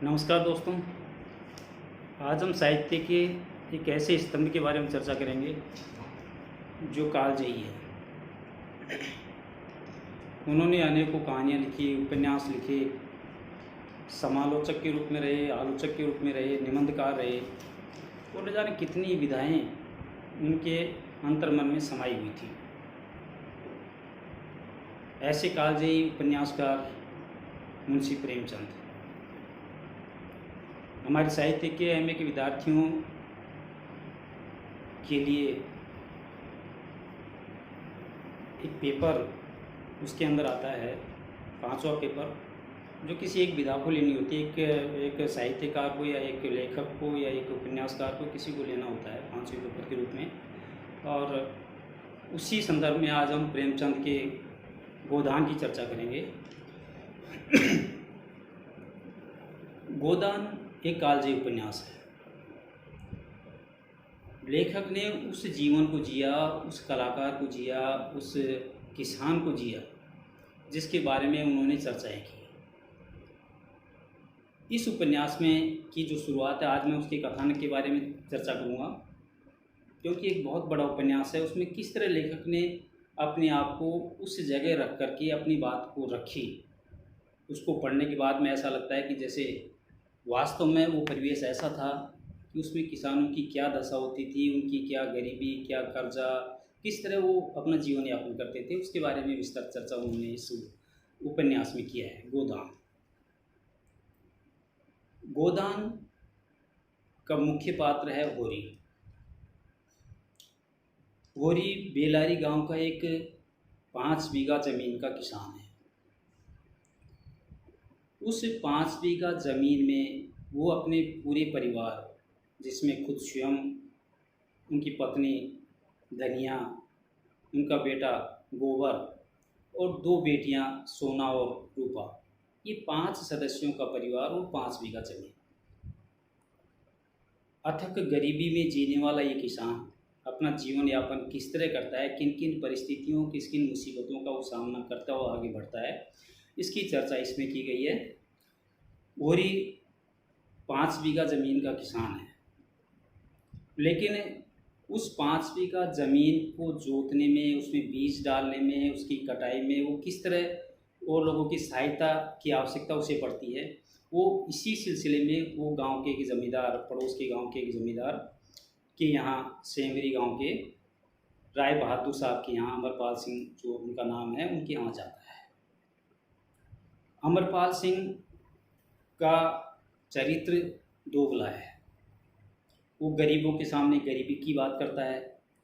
नमस्कार दोस्तों। आज हम साहित्य के एक ऐसे स्तंभ के बारे में चर्चा करेंगे जो कालजयी है। उन्होंने अनेकों कहानियाँ लिखी, उपन्यास लिखे, समालोचक के रूप में रहे, आलोचक के रूप में रहे, निबंधकार रहे और न जाने कितनी विधाएँ उनके अंतर्मन में समाई हुई थी। ऐसे कालजयी उपन्यासकार मुंशी प्रेमचंद हमारे साहित्य के एमए के विद्यार्थियों के लिए एक पेपर उसके अंदर आता है, 5वां पेपर, जो किसी एक विधा को लेनी होती है। एक साहित्यकार को या एक लेखक को या एक उपन्यासकार को किसी को लेना होता है 5वें पेपर के रूप में। और उसी संदर्भ में आज हम प्रेमचंद के गोदान की चर्चा करेंगे। गोदान एक कालजयी उपन्यास है। लेखक ने उस जीवन को जिया, उस कलाकार को जिया, उस किसान को जिया जिसके बारे में उन्होंने चर्चाएं की। इस उपन्यास में की जो शुरुआत है, आज मैं उसके कथानक के बारे में चर्चा करूँगा, क्योंकि एक बहुत बड़ा उपन्यास है। उसमें किस तरह लेखक ने अपने आप को उस जगह रख कर के अपनी बात को रखी, उसको पढ़ने के बाद में ऐसा लगता है कि जैसे वास्तव में वो परिवेश ऐसा था कि उसमें किसानों की क्या दशा होती थी, उनकी क्या गरीबी, क्या कर्जा, किस तरह वो अपना जीवन यापन करते थे, उसके बारे में विस्तृत चर्चा उन्होंने इस उपन्यास में किया है। गोदान गोदान का मुख्य पात्र है होरी। होरी बेलारी गांव का एक 5 बीघा ज़मीन का किसान है। उस 5 बीघा ज़मीन में वो अपने पूरे परिवार, जिसमें खुद स्वयं, उनकी पत्नी धनिया, उनका बेटा गोबर और 2 बेटियां सोना और रूपा, ये 5 सदस्यों का परिवार और 5 बीघा ज़मीन। अथक गरीबी में जीने वाला ये किसान अपना जीवन यापन किस तरह करता है, किन किन परिस्थितियों, किस किन मुसीबतों का वो सामना करता हुआ आगे बढ़ता है, इसकी चर्चा इसमें की गई है। होरी 5 बीघा ज़मीन का किसान है, लेकिन उस 5 बीघा ज़मीन को जोतने में, उसमें बीज डालने में, उसकी कटाई में वो किस तरह और लोगों की सहायता की आवश्यकता उसे पड़ती है, वो इसी सिलसिले में वो गांव के एक ज़मींदार, पड़ोस के गांव के एक ज़मींदार के यहाँ, सेंगरी गांव के राय बहादुर साहब के यहाँ, अमरपाल सिंह जो उनका नाम है, उनके यहाँ जाता है। अमरपाल सिंह का चरित्र दोगला है। वो गरीबों के सामने गरीबी की बात करता है,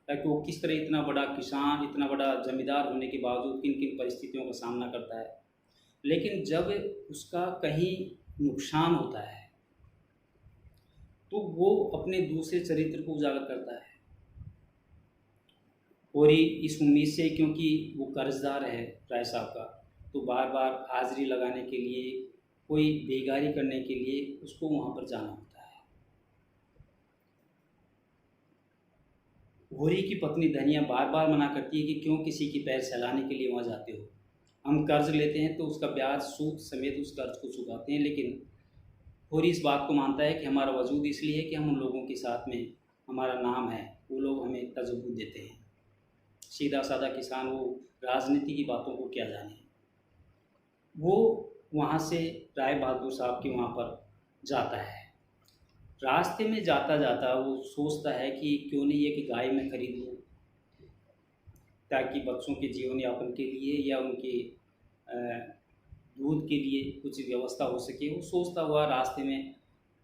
ताकि वो किस तरह इतना बड़ा किसान, इतना बड़ा जमींदार होने के बावजूद किन किन परिस्थितियों का सामना करता है। लेकिन जब उसका कहीं नुकसान होता है तो वो अपने दूसरे चरित्र को उजागर करता है। और इस उम्मीद से, क्योंकि वो कर्जदार है राय साहब का, तो बार बार हाजिरी लगाने के लिए, कोई बेगारी करने के लिए उसको वहाँ पर जाना होता है। होरी की पत्नी धनिया बार बार मना करती है कि क्यों किसी की पैर सहलाने के लिए वहाँ जाते हो, हम कर्ज लेते हैं तो उसका ब्याज सूद समेत उस कर्ज को चुकाते हैं। लेकिन होरी इस बात को मानता है कि हमारा वजूद इसलिए है कि हम उन लोगों के साथ में, हमारा नाम है, वो लोग हमें तजब्बुत देते हैं। सीधा साधा किसान, वो राजनीति की बातों को क्या जाने। वो वहाँ से राय बहादुर साहब के वहाँ पर जाता है। रास्ते में जाता जाता वो सोचता है कि क्यों नहीं एक गाय मैं खरीद लूँ, ताकि बच्चों के जीवन यापन के लिए या उनके दूध के लिए कुछ व्यवस्था हो सके। वो सोचता हुआ रास्ते में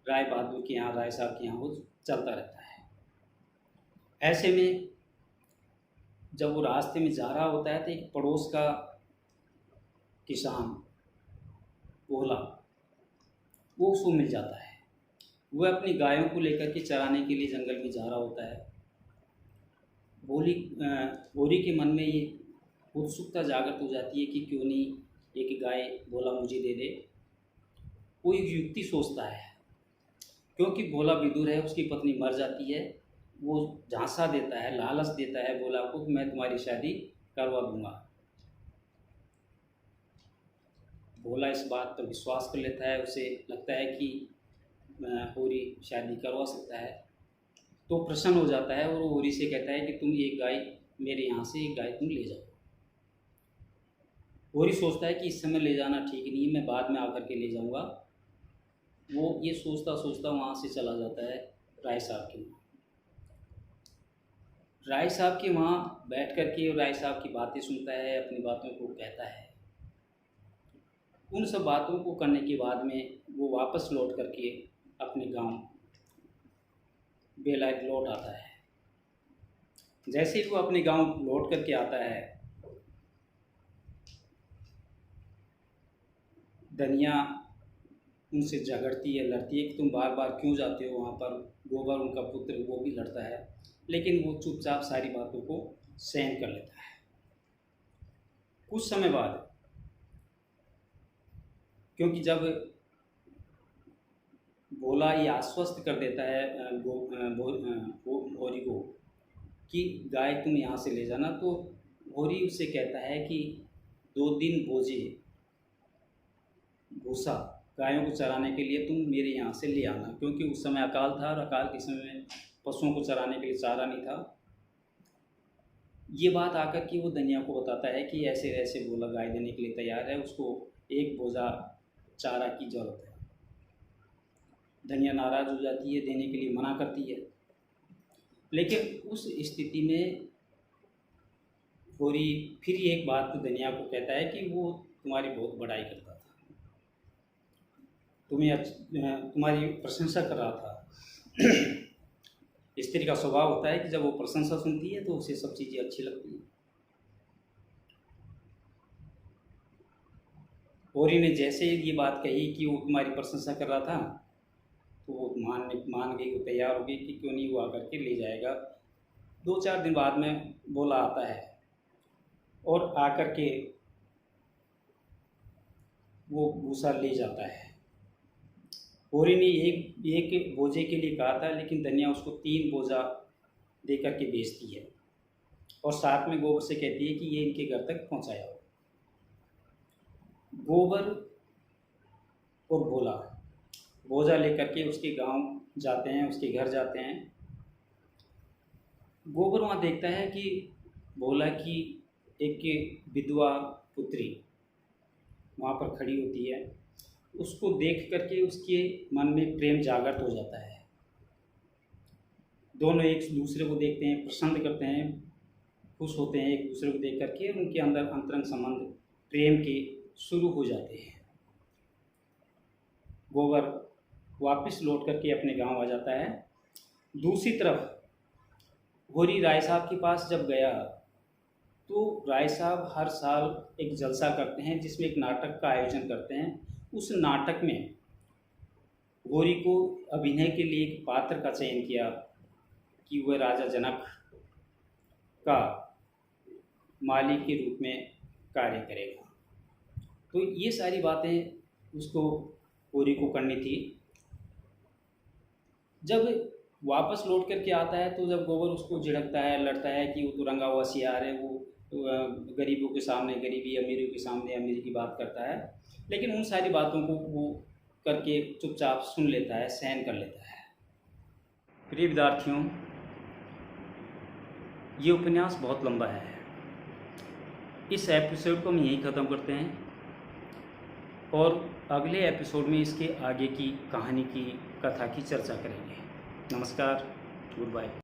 राय बहादुर के यहाँ, राय साहब के यहाँ वो चलता रहता है। ऐसे में जब वो रास्ते में जा रहा होता है तो एक पड़ोस का किसान भोला, वो उसको मिल जाता है। वह अपनी गायों को लेकर के चराने के लिए जंगल में जा रहा होता है। होरी के मन में ये उत्सुकता जागृत हो जाती है कि क्यों नहीं एक गाय भोला मुझे दे दे। वो एक युक्ति सोचता है, क्योंकि भोला विदुर है, उसकी पत्नी मर जाती है। वो झांसा देता है, लालच देता है भोला को कि मैं तुम्हारी शादी करवा दूंगा। भोला इस बात पर विश्वास कर लेता है, उसे लगता है कि होरी शादी करवा सकता है। तो प्रसन्न हो जाता है और वो होरी से कहता है कि तुम एक गाय मेरे यहाँ से एक गाय तुम ले जाओ। होरी सोचता है कि इस समय ले जाना ठीक नहीं है, मैं बाद में आकर के ले जाऊँगा। वो ये सोचता सोचता वहाँ से चला जाता है राय साहब के वहाँ। राय साहब के वहाँ बैठ कर के राय साहब की बातें सुनता है, अपनी बातों को कहता है। उन सब बातों को करने के बाद में वो वापस लौट करके अपने गांव बेलायत लौट आता है। जैसे ही वो अपने गांव लौट करके आता है, धनिया उनसे झगड़ती है, लड़ती है कि तुम बार बार क्यों जाते हो वहाँ पर। गोबर उनका पुत्र वो भी लड़ता है, लेकिन वो चुपचाप सारी बातों को सहन कर लेता है। कुछ समय बाद, क्योंकि जब भोला ये आश्वस्त कर देता है होरी को कि गाय तुम यहाँ से ले जाना, तो होरी उससे कहता है कि 2 दिन बोझे भूसा गायों को चराने के लिए तुम मेरे यहाँ से ले आना, क्योंकि उस समय अकाल था और अकाल के समय में पशुओं को चराने के लिए चारा नहीं था। ये बात आकर के वो धनिया को बताता है कि ऐसे ऐसे भोला गाय देने के लिए तैयार है, उसको एक बोझा चारा की ज़रूरत है। धनिया नाराज़ हो जाती है, देने के लिए मना करती है। लेकिन उस स्थिति में होरी फिर एक बात धनिया को कहता है कि वो तुम्हारी बहुत बड़ाई करता था, तुम्हारी प्रशंसा कर रहा था। स्त्री का स्वभाव होता है कि जब वो प्रशंसा सुनती है तो उसे सब चीज़ें अच्छी लगती हैं। होरी ने जैसे ये बात कही कि वो तुम्हारी प्रशंसा कर रहा था, तो वो मान गई, वो तैयार हो गई कि क्यों नहीं वो आकर के ले जाएगा। 2-4 दिन बाद में भोला आता है और आकर के वो भूसा ले जाता है। होरी ने एक बोझे के लिए कहा था, लेकिन धनिया उसको 3 बोझा दे करके बेचती है और साथ में गोबर से कहती है कि ये इनके घर तक पहुंचाया हो। गोबर और भोला बोझा लेकर के उसके गांव जाते हैं, उसके घर जाते हैं। गोबर वहाँ देखता है कि भोला की एक विधवा पुत्री वहाँ पर खड़ी होती है। उसको देख करके उसके मन में प्रेम जागृत हो जाता है। दोनों एक दूसरे को देखते हैं, पसंद करते हैं, खुश होते हैं एक दूसरे को देख करके। उनके अंदर अंतरंग संबंध प्रेम के शुरू हो जाते हैं। गोबर वापस लौट करके अपने गांव आ जाता है। दूसरी तरफ होरी राय साहब के पास जब गया, तो राय साहब हर साल एक जलसा करते हैं जिसमें एक नाटक का आयोजन करते हैं। उस नाटक में होरी को अभिनय के लिए एक पात्र का चयन किया कि वह राजा जनक का माली के रूप में कार्य करेगा। तो ये सारी बातें उसको होरी को करनी थी। जब वापस लौट करके आता है, तो जब गोबर उसको झिड़कता है, लड़ता है कि वो तो रंगा हुआ सियार है, वो गरीबों के सामने गरीबी, अमीरों के सामने अमीरी की बात करता है, लेकिन उन सारी बातों को वो करके चुपचाप सुन लेता है, सहन कर लेता है। प्रिय विद्यार्थियों, ये उपन्यास बहुत लंबा है। इस एपिसोड को हम यहीं ख़त्म करते हैं और अगले एपिसोड में इसके आगे की कहानी की कथा की चर्चा करेंगे। नमस्कार, गुड बाय।